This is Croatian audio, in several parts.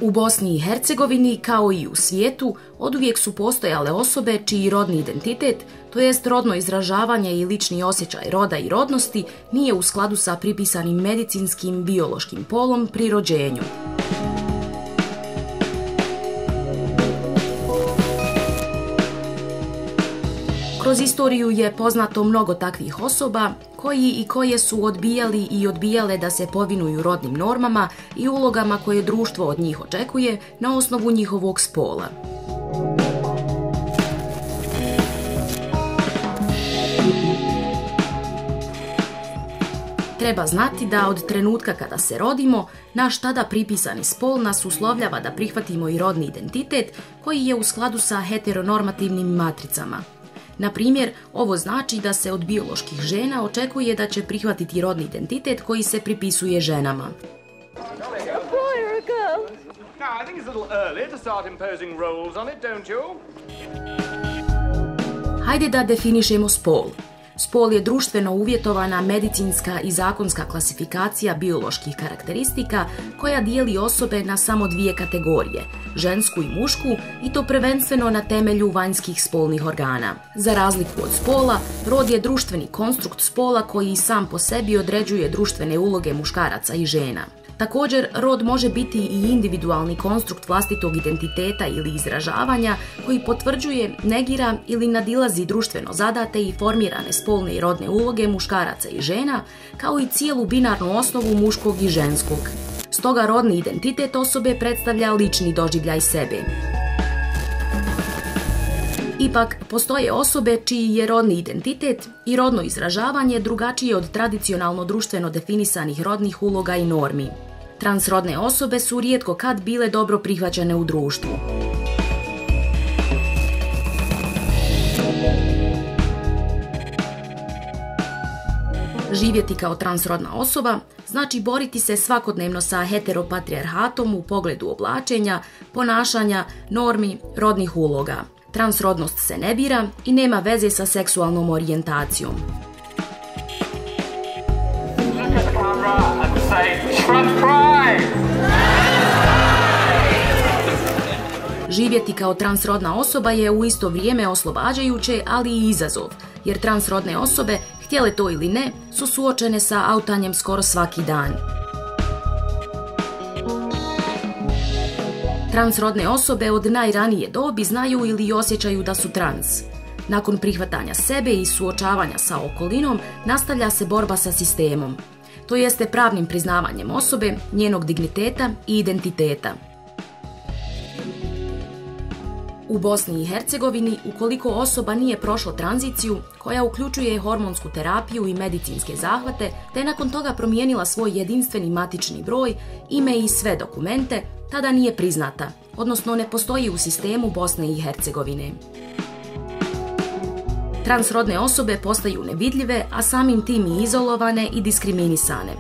U Bosni i Hercegovini, kao i u svijetu, oduvijek su postojale osobe čiji rodni identitet, to jest rodno izražavanje i lični osjećaj roda i rodnosti, nije u skladu sa pripisanim medicinskim biološkim polom pri rođenju. Kroz istoriju je poznato mnogo takvih osoba koji i koje su odbijali i odbijale da se povinuju rodnim normama i ulogama koje društvo od njih očekuje na osnovu njihovog spola. Treba znati da od trenutka kada se rodimo, naš tada pripisani spol nas uslovljava da prihvatimo i rodni identitet koji je u skladu sa heteronormativnim matricama. Na primjer, ovo znači da se od bioloških žena očekuje da će prihvatiti rodni identitet koji se pripisuje ženama. Hajde da definišemo spol. Spol je društveno uvjetovana medicinska i zakonska klasifikacija bioloških karakteristika koja dijeli osobe na samo dvije kategorije, žensku i mušku, i to prvenstveno na temelju vanjskih spolnih organa. Za razliku od spola, rod je društveni konstrukt spola koji sam po sebi određuje društvene uloge muškaraca i žena. Također, rod može biti i individualni konstrukt vlastitog identiteta ili izražavanja koji potvrđuje, negira ili nadilazi društveno zadate i formirane spolne i rodne uloge muškaraca i žena, kao i cijelu binarnu osnovu muškog i ženskog. Stoga rodni identitet osobe predstavlja lični doživljaj sebe. Ipak, postoje osobe čiji je rodni identitet i rodno izražavanje drugačije od tradicionalno društveno definisanih rodnih uloga i normi. Transrodne osobe su rijetko kad bile dobro prihvaćene u društvu. Živjeti kao transrodna osoba znači boriti se svakodnevno sa heteropatrijarhatom u pogledu oblačenja, ponašanja, normi, rodnih uloga. Transrodnost se ne bira i nema veze sa seksualnom orijentacijom. Živjeti kao transrodna osoba je u isto vrijeme oslobađajuće, ali i izazov, jer transrodne osobe, htjele to ili ne, su suočene sa autanjem skoro svaki dan. Transrodne osobe od najranije dobi znaju ili osjećaju da su trans. Nakon prihvatanja sebe i suočavanja sa okolinom, nastavlja se borba sa sistemom. To jeste pravnim priznavanjem osobe, njenog digniteta i identiteta. U Bosni i Hercegovini, ukoliko osoba nije prošla tranziciju, koja uključuje hormonsku terapiju i medicinske zahvate, te nakon toga promijenila svoj jedinstveni matični broj, ime i sve dokumente, tada nije priznata, odnosno ne postoji u sistemu Bosne i Hercegovine. Transrodne osobe postaju nevidljive, a samim tim i izolovane i diskriminisane.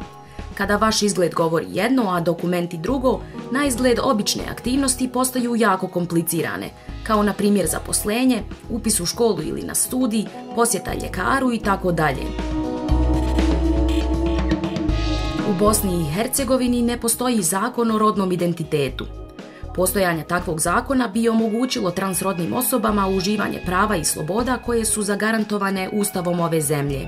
Kada vaš izgled govori jedno, a dokumenti drugo, na izgled obične aktivnosti postaju jako komplicirane, kao na primjer zaposlenje, upis u školu ili na studij, posjeta ljekaru i tako dalje. U Bosni i Hercegovini ne postoji zakon o rodnom identitetu. Postojanje takvog zakona bi omogućilo transrodnim osobama uživanje prava i sloboda koje su zagarantovane Ustavom ove zemlje.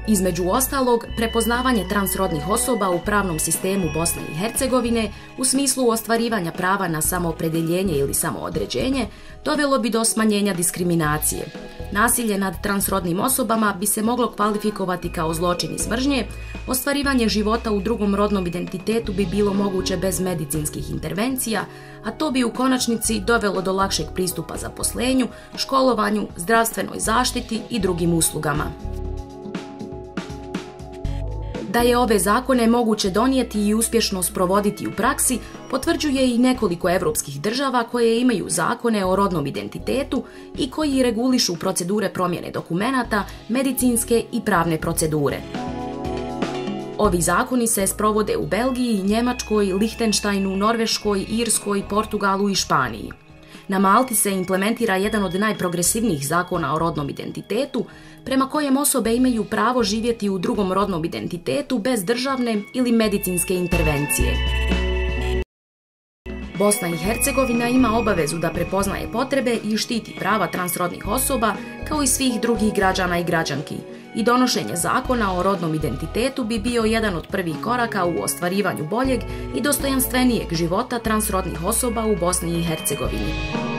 Između ostalog, prepoznavanje transrodnih osoba u pravnom sistemu Bosne i Hercegovine u smislu ostvarivanja prava na samoopredjeljenje ili samoodređenje dovelo bi do smanjenja diskriminacije. Nasilje nad transrodnim osobama bi se moglo kvalifikovati kao zločin iz mržnje, ostvarivanje života u drugom rodnom identitetu bi bilo moguće bez medicinskih intervencija, a to bi u konačnici dovelo do lakšeg pristupa zaposlenju, školovanju, zdravstvenoj zaštiti i drugim uslugama. Da je ove zakone moguće donijeti i uspješno sprovoditi u praksi, potvrđuje i nekoliko evropskih država koje imaju zakone o rodnom identitetu i koji regulišu procedure promjene dokumenata, medicinske i pravne procedure. Ovi zakoni se sprovode u Belgiji, Njemačkoj, Lihtenštajnu, Norveškoj, Irskoj, Portugalu i Španiji. Na Malti se implementira jedan od najprogresivnijih zakona o rodnom identitetu, prema kojem osobe imaju pravo živjeti u drugom rodnom identitetu bez državne ili medicinske intervencije. Bosna i Hercegovina ima obavezu da prepoznaje potrebe i štiti prava transrodnih osoba kao i svih drugih građana i građanki. I donošenje zakona o rodnom identitetu bi bio jedan od prvih koraka u ostvarivanju boljeg i dostojanstvenijeg života transrodnih osoba u Bosni i Hercegovini.